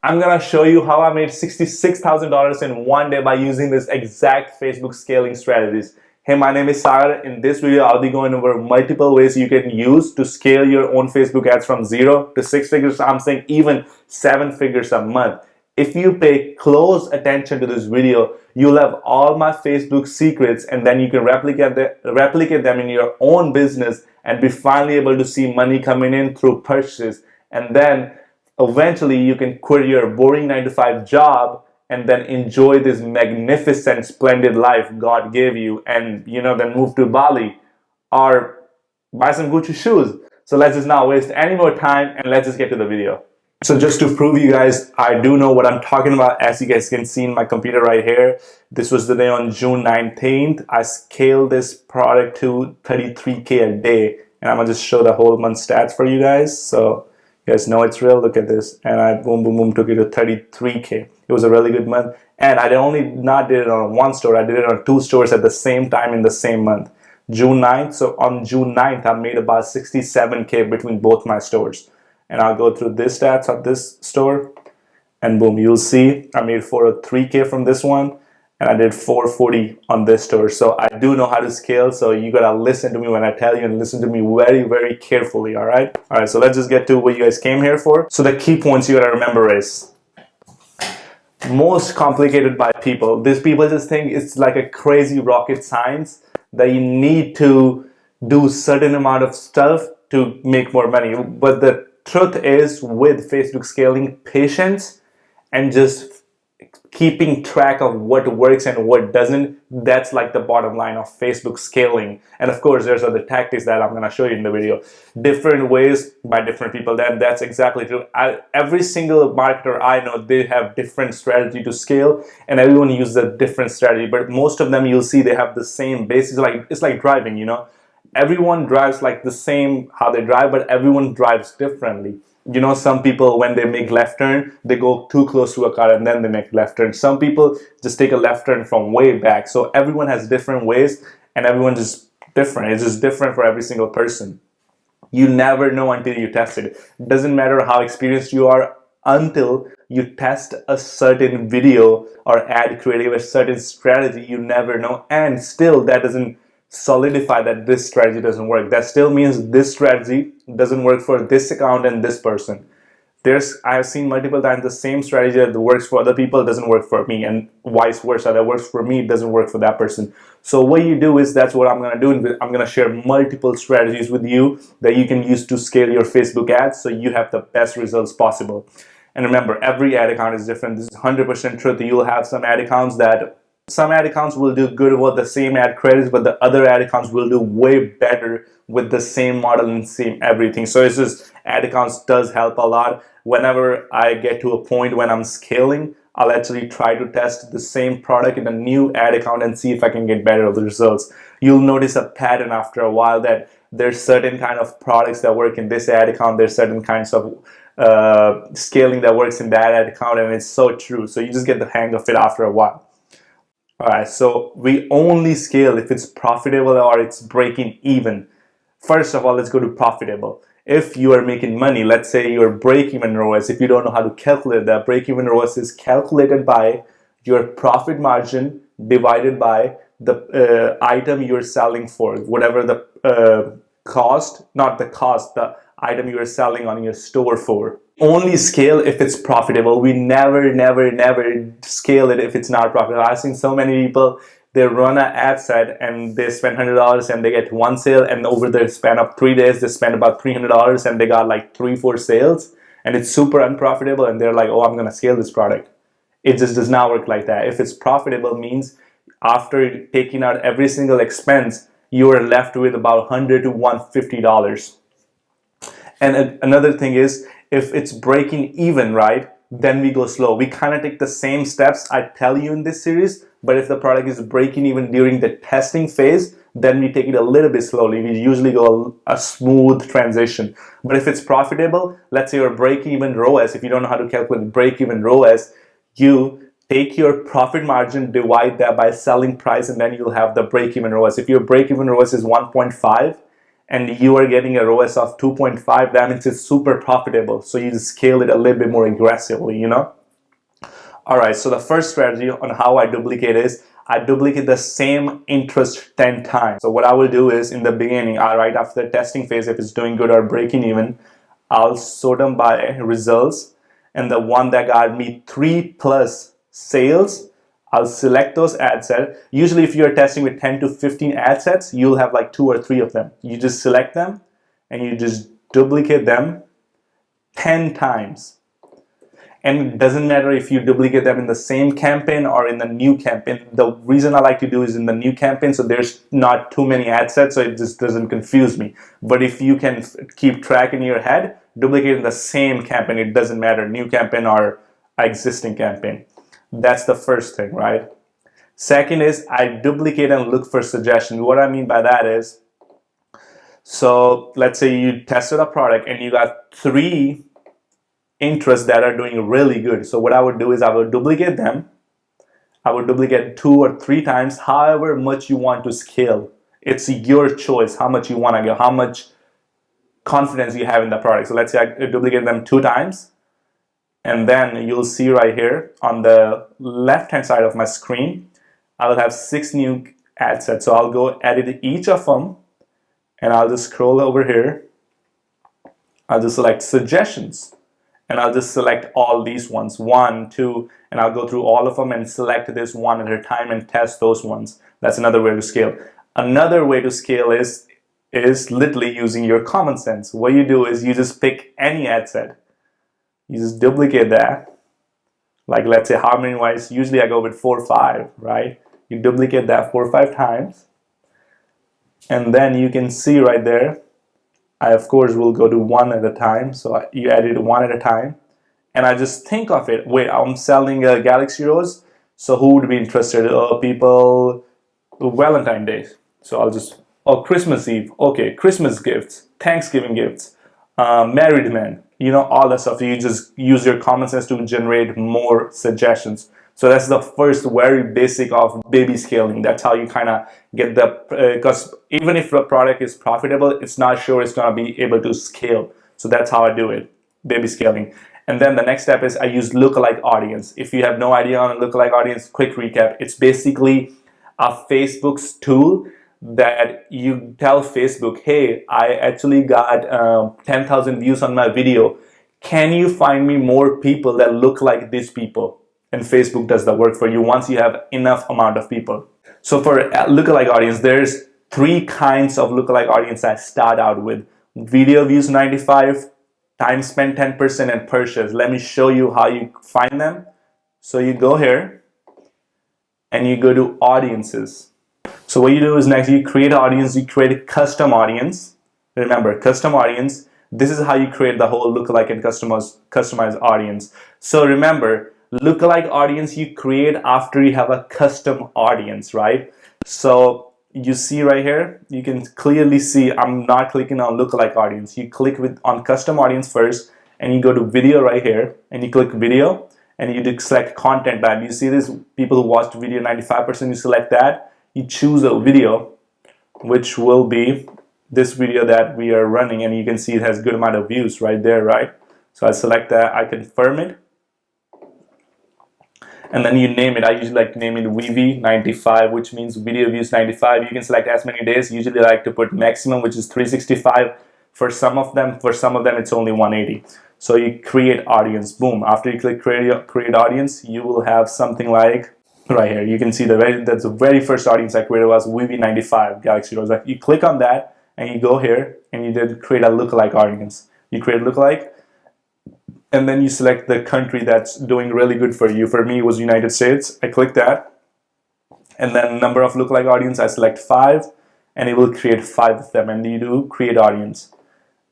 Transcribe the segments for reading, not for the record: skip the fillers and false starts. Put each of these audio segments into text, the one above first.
I'm gonna show you how I made $66,000 in one day by using this exact Facebook scaling strategies. Hey, my name is Sagar. In this video, I'll be going over multiple ways you can use to scale your own Facebook ads from 0 to 6 figures. I'm saying even 7 figures a month. If you pay close attention to this video, you'll have all my Facebook secrets, and then you can replicate them in your own business and be finally able to see money coming in through purchases. And then eventually you can quit your boring 9-to-5 job and then enjoy this magnificent, splendid life God gave you, and then move to Bali or buy some Gucci shoes. So let's just not waste any more time and let's just get to the video. So just to prove you guys, I do know what I'm talking about. As you guys can see in my computer right here, this was the day on June 19th. I scaled this product to 33K a day, and I'm gonna just show the whole month stats for you guys. So you guys know it's real. Look at this, and I boom boom boom took it to 33K. It was a really good month, and I not did it on one store. I did it on 2 stores at the same time in the same month, June 9th. So on June 9th, I made about 67K between both my stores. And I'll go through this stats of this store, and boom, you'll see I made 403K from this one, and I did 440 on this store. So I do know how to scale, so you gotta listen to me when I tell you, and listen to me very, very carefully, all right? All right, so let's just get to what you guys came here for. So the key points you gotta remember is, most complicated by people. These people just think it's like a crazy rocket science that you need to do certain amount of stuff to make more money. But the truth is, with Facebook scaling, patience and just keeping track of what works and what doesn't, that's like the bottom line of Facebook scaling. And of course, there's other tactics that I'm going to show you in the video. Different ways by different people. That's exactly true. Every single marketer I know, they have different strategy to scale, and everyone uses a different strategy. But most of them, you'll see they have the same basis. It's like driving, Everyone drives like the same how they drive, but everyone drives differently. Some people, when they make left turn, they go too close to a car and then they make left turn. Some people just take a left turn from way back. So everyone has different ways, and everyone's just different. It's just different for every single person. You never know until you test it. It doesn't matter how experienced you are until you test a certain video or ad creative, a certain strategy. You never know, and still that doesn't solidify that this strategy doesn't work. That still means this strategy doesn't work for this account and this person. I have seen multiple times the same strategy that works for other people doesn't work for me, and vice versa. That works for me doesn't work for that person. So what you do is, that's what I'm going to do. I'm going to share multiple strategies with you that you can use to scale your Facebook ads so you have the best results possible. And remember, every ad account is different. This is 100% truth. You'll have some ad accounts will do good with the same ad credits, but the other ad accounts will do way better with the same model and same everything. So it's just, ad accounts does help a lot. Whenever I get to a point when I'm scaling, I'll actually try to test the same product in a new ad account and see if I can get better results. You'll notice a pattern after a while that there's certain kind of products that work in this ad account, there's certain kinds of scaling that works in that ad account, and it's so true. So you just get the hang of it after a while. Alright, so we only scale if it's profitable or it's breaking even. First of all, let's go to profitable. If you are making money, let's say your break-even ROAS, if you don't know how to calculate that, break-even ROAS is calculated by your profit margin divided by the item you're selling for, whatever the the item you're selling on your store for. Only scale if it's profitable. We never scale it if it's not profitable. I've seen so many people, they run an ad set and they spend $100 and they get one sale, and over the span of 3 days they spend about $300 and they got like 3-4 sales, and it's super unprofitable, and they're like, oh, I'm gonna scale this product. It just does not work like that. If it's profitable, means after taking out every single expense, you are left with about $100 to $150. And another thing is, if it's breaking even, right, then we go slow. We kind of take the same steps I tell you in this series, but if the product is breaking even during the testing phase, then we take it a little bit slowly. We usually go a smooth transition. But if it's profitable, let's say your break-even ROAS, if you don't know how to calculate break-even ROAS, you take your profit margin, divide that by selling price, and then you'll have the break-even ROAS. If your break-even ROAS is 1.5, and you are getting a ROAS of 2.5, that means it's super profitable. So you just scale it a little bit more aggressively, you know? All right, so the first strategy on how I duplicate is I duplicate the same interest 10 times. So what I will do is in the beginning, right after the testing phase, if it's doing good or breaking even, I'll sort them by results. And the one that got me 3+ sales, I'll select those ad sets. Usually if you're testing with 10 to 15 ad sets, you'll have like 2 or 3 of them. You just select them and you just duplicate them 10 times. And it doesn't matter if you duplicate them in the same campaign or in the new campaign. The reason I like to do is in the new campaign, so there's not too many ad sets, so it just doesn't confuse me. But if you can keep track in your head, duplicate in the same campaign, it doesn't matter, new campaign or existing campaign. That's the first thing, right? Second is I duplicate and look for suggestions. What I mean by that is, so let's say you tested a product and you got 3 interests that are doing really good. So what I would do is I would duplicate them. I would duplicate 2 or 3 times, however much you want to scale. It's your choice how much you want to go, how much confidence you have in the product. So let's say I duplicate them 2 times, and then you'll see right here on the left hand side of my screen, I will have 6 new ad sets. So I'll go edit each of them, and I'll just scroll over here. I'll just select suggestions. And I'll just select all these ones, 1, 2, and I'll go through all of them and select this one at a time and test those ones. That's another way to scale. Another way to scale is literally using your common sense. What you do is you just pick any ad set. You just duplicate that. Like let's say how many wise, usually I go with 4 or 5, right? You duplicate that 4 or 5 times. And then you can see right there, I of course will go to 1 at a time. So you edit 1 at a time, and I just think of it. Wait, I'm selling a Galaxy Rose. So who would be interested? People, Valentine's Day. So I'll just, Christmas Eve. Okay, Christmas gifts, Thanksgiving gifts, married men. You know, all that stuff. You just use your common sense to generate more suggestions. So that's the first very basic of baby scaling. That's how you kind of get the, because even if the product is profitable, it's not sure it's going to be able to scale. So that's how I do it, baby scaling. And then the next step is I use Lookalike Audience. If you have no idea on a Lookalike Audience, quick recap. It's basically a Facebook's tool that you tell Facebook, hey, I actually got 10,000 views on my video. Can you find me more people that look like these people? And Facebook does the work for you once you have enough amount of people. So for Lookalike Audience, there's 3 kinds of Lookalike Audience I start out with. Video views 95, time spent 10%, and purchase. Let me show you how you find them. So you go here and you go to audiences. So what you do is next you create audience, you create a custom audience. Remember, custom audience, this is how you create the whole lookalike and customized audience. So remember, lookalike audience you create after you have a custom audience, right? So you see right here, you can clearly see I'm not clicking on lookalike audience. You click on custom audience first, and you go to video right here, and you click video, and you select content type. You see this, people who watched video 95%, you select that. You choose a video, which will be this video that we are running, and you can see it has good amount of views right there, right? So I select that, I confirm it, and then you name it. I usually like to name it VV95, which means video views 95. You can select as many days. Usually I like to put maximum, which is 365 for some of them. For some of them it's only 180. So you create audience, boom. After you click create audience, you will have something like right here. You can see that's the very first audience I created was VV95 Galaxy Rose. Like you click on that and you go here and you did create a lookalike audience. You create lookalike, and then you select the country that's doing really good for you. For me, it was United States. I click that, and then number of lookalike audience, I select 5, and it will create 5 of them, and you do create audience.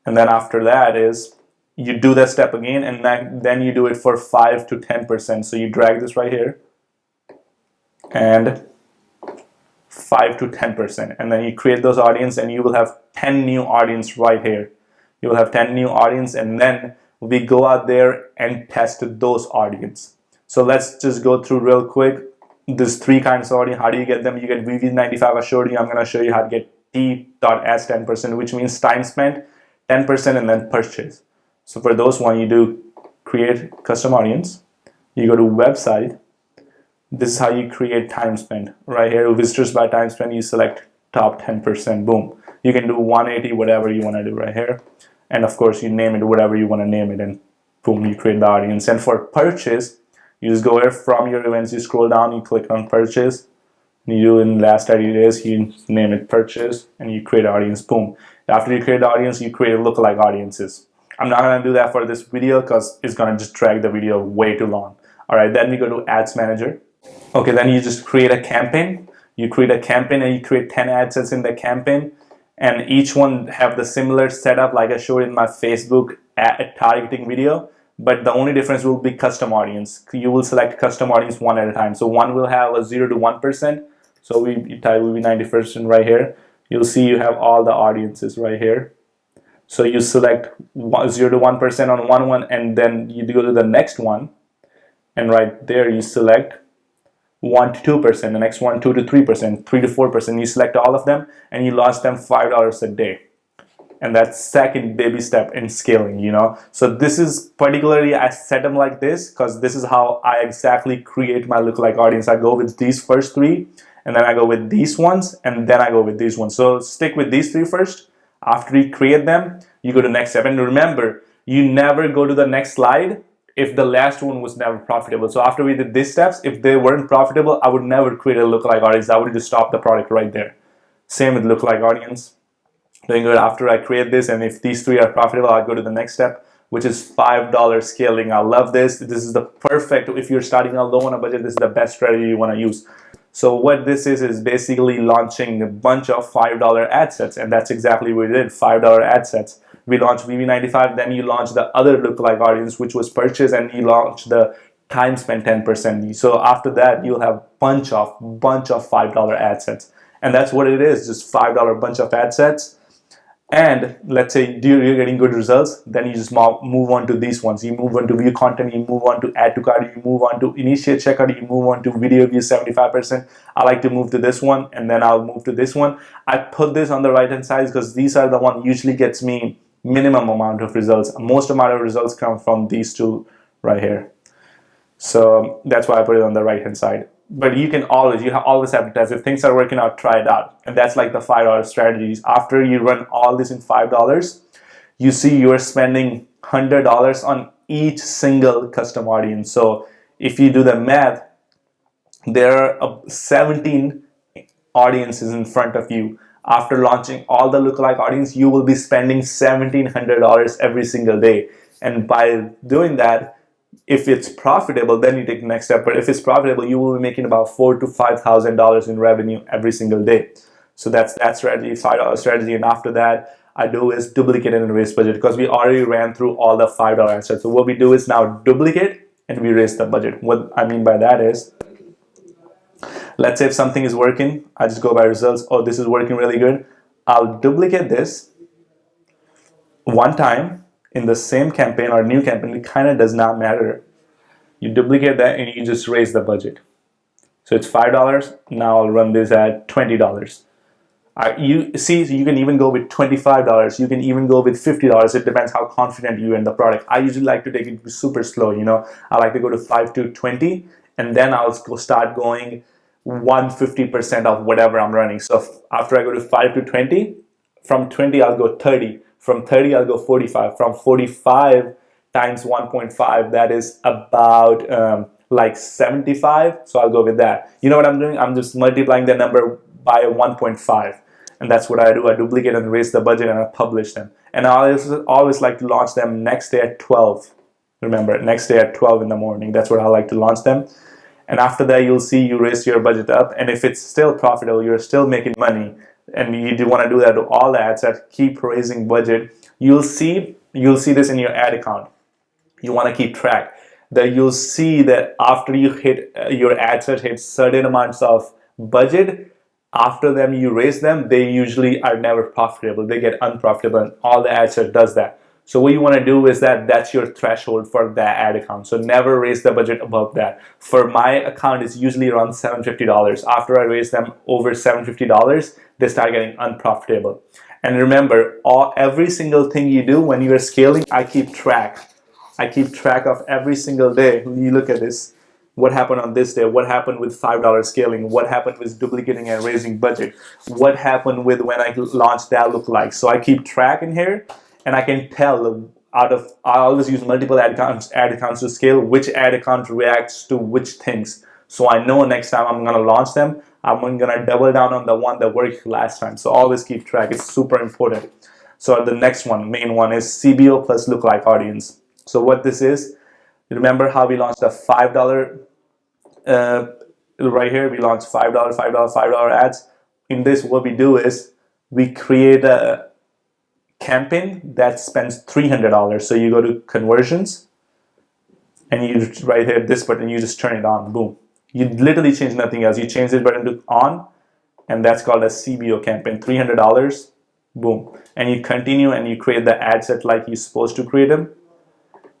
And then after that is you do that step again, and then you do it for 5 to 10%. So you drag this right here, and 5 to 10%, and then you create those audience, and you will have 10 new audience right here. You will have 10 new audience, and then we go out there and test those audience. So let's just go through real quick. There's 3 kinds of audience. How do you get them? You get VV95. I showed you. I'm going to show you how to get T.S 10%, which means time spent 10% and then purchase. So for those one, you do create custom audience, you go to website. This is how you create time spent. Right here, visitors by time spent, you select top 10%, boom. You can do 180, whatever you want to do right here. And of course, you name it whatever you want to name it, and boom, you create the audience. And for purchase, you just go here from your events, you scroll down, you click on purchase. You do in last 30 days, you name it purchase, and you create audience, boom. After you create the audience, you create lookalike audiences. I'm not going to do that for this video because it's going to just drag the video way too long. All right, then we go to ads manager. Okay, then you just create a campaign. You create a campaign and you create 10 ad sets in the campaign, and each one have the similar setup like I showed in my Facebook ad targeting video, but the only difference will be custom audience. You will select custom audience one at a time. So one will have a 0 to 1%. So we type will be 90% right here. You'll see you have all the audiences right here. So you select 0 to 1% on one, and then you go to the next one, and right there you select 1 to 2%, the next one 2 to 3%, 3 to 4%. You select all of them and you launch them $5 a day. And that's second baby step in scaling, you know. So this is particularly, I set them like this because this is how I exactly create my lookalike audience. I go with these first three, and then I go with these ones, and then I go with these ones. So stick with these three first. After you create them, you go to next step. And remember, you never go to the next slide if the last one was never profitable. So after we did these steps, if they weren't profitable, I would never create a lookalike audience. I would just stop the product right there. Same with lookalike audience. Doing good after I create this, and if these three are profitable, I'll go to the next step, which is $5 scaling. I love this. This is the perfect, if you're starting out low on a budget, this is the best strategy you want to use. So what this is basically launching a bunch of $5 ad sets, and that's exactly what we did, $5 ad sets. We launched VV95, then you launch the other lookalike audience, which was purchase, and you launch the time spent 10%. So after that, you'll have bunch of $5 ad sets, and that's what it is, just $5 bunch of ad sets. And let's say you're getting good results, then you just move on to these ones. You move on to view content, you move on to add to cart, you move on to initiate checkout, you move on to video view 75%. I like to move to this one, and then I'll move to this one. I put this on the right hand side because these are the one usually gets me minimum amount of results. Most amount of results come from these two right here. So that's why I put it on the right hand side. But you always have to test. If things are working out, try it out. And that's like the $5 strategies. After you run all this in $5, you see you're spending $100 on each single custom audience. So if you do the math, there are 17 audiences in front of you. After launching all the lookalike audience, you will be spending $1,700 every single day. And by doing that, if it's profitable, then you take the next step. But if it's profitable, you will be making about $4,000 to $5,000 in revenue every single day. So that's that strategy, $5 strategy. And after that, I do is duplicate and raise budget, because we already ran through all the $5 answers. So what we do is now duplicate and we raise the budget. What I mean by that is, let's say if something is working, I just go by results. Oh, this is working really good. I'll duplicate this one time in the same campaign or new campaign. It kind of does not matter. You duplicate that and you just raise the budget. So it's $5. Now I'll run this at $20. You see, so you can even go with $25. You can even go with $50. It depends how confident you are in the product. I usually like to take it super slow. You know, I like to go to 5 to 20, and then I'll start going 150% of whatever I'm running. So after I go to 5 to 20, from 20 I'll go 30. From 30 I'll go 45. From 45 times 1.5, that is about like 75. So I'll go with that. You know what I'm doing? I'm just multiplying the number by 1.5. And that's what I do. I duplicate and raise the budget and I publish them. And I always like to launch them next day at 12. Remember, next day at 12 in the morning. That's what I like to launch them. And after that, you'll see you raise your budget up. And if it's still profitable, you're still making money, and you do want to do that to all the ads that keep raising budget, you'll see this in your ad account. You want to keep track. That you'll see that after you hit your ad set hits certain amounts of budget, after them you raise them, they usually are never profitable. They get unprofitable, and all the ad set does that. So what you want to do is that's your threshold for that ad account. So never raise the budget above that. For my account, it's usually around $750. After I raise them over $750, they start getting unprofitable. And remember, every single thing you do when you are scaling, I keep track. I keep track of every single day. You look at this. What happened on this day? What happened with $5 scaling? What happened with duplicating and raising budget? What happened with when I launched that lookalike? So I keep track in here, and I can tell I always use multiple ad accounts to scale which ad account reacts to which things. So I know next time I'm gonna launch them, I'm gonna double down on the one that worked last time. So always keep track. It's super important. So the next one, main one, is CBO plus lookalike audience. So what this is, remember how we launched a $5 right here? We launched $5 ads. In this, what we do is we create a campaign that spends $300. So you go to conversions, and you right here this button, you just turn it on. Boom. You literally change nothing else. You change this button to on, and that's called a CBO campaign. $300. Boom. And you continue and you create the ad set like you're supposed to create them.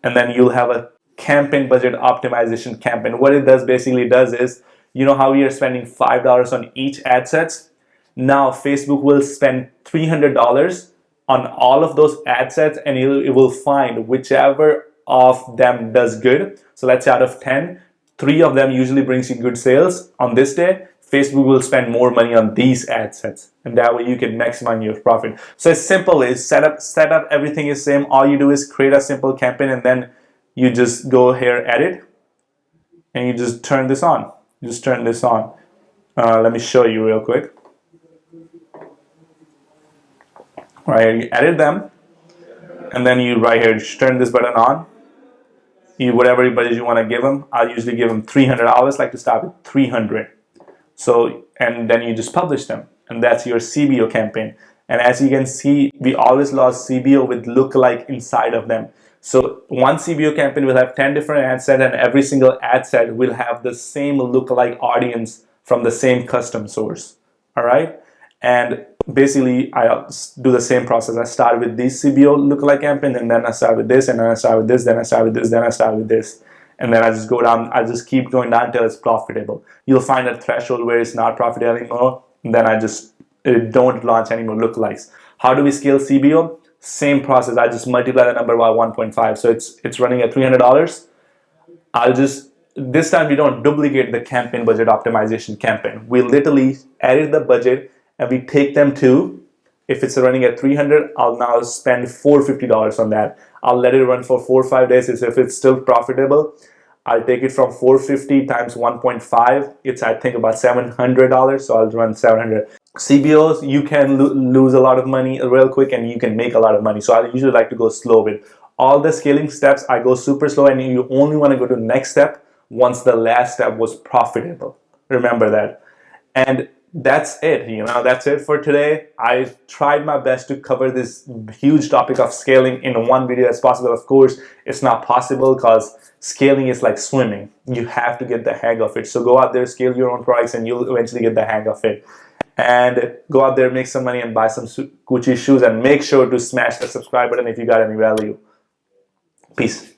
And then you'll have a campaign budget optimization campaign. What it basically does is, you know how we are spending $5 on each ad sets? Now Facebook will spend $300 on all of those ad sets, and it will find whichever of them does good. So let's say out of 10, 3 of them usually brings you good sales on this day. Facebook will spend more money on these ad sets, and that way you can maximize your profit. So it's simple. Is setup, everything is same. All you do is create a simple campaign, and then you just go here, edit, and you just turn this on. Just turn this on. Let me show you real quick. Right here, you edit them, and then you right here just turn this button on. Whatever budget you want to give them. I usually give them $300. I always like to start with 300. So, and then you just publish them, and that's your CBO campaign. And as you can see, we always lost CBO with lookalike inside of them. So one CBO campaign will have 10 different ad sets, and every single ad set will have the same lookalike audience from the same custom source. All right. And basically, I do the same process. I start with this CBO lookalike campaign, and then I start with this, and then I start with this, then I start with this, then I start with this. And then I just go down, I just keep going down until it's profitable. You'll find a threshold where it's not profitable anymore, and then I just don't launch any more lookalikes. How do we scale CBO? Same process. I just multiply the number by 1.5. So it's running at $300. This time we don't duplicate the campaign budget optimization campaign. We literally edit the budget, and we take them to, if it's running at $300, I'll now spend $450 on that. I'll let it run for 4 or 5 days. If it's still profitable, I'll take it from 450 times 1.5. It's, I think, about $700. So I'll run 700. CBOs, you can lose a lot of money real quick, and you can make a lot of money. So I usually like to go slow with all the scaling steps. I go super slow, and you only want to go to the next step once the last step was profitable. Remember that. And that's it, that's it for today. I tried my best to cover this huge topic of scaling in one video as possible. Of course, it's not possible because scaling is like swimming. You have to get the hang of it. So go out there, scale your own products, and you'll eventually get the hang of it. And go out there, make some money, and buy some Gucci shoes, and make sure to smash the subscribe button if you got any value. Peace.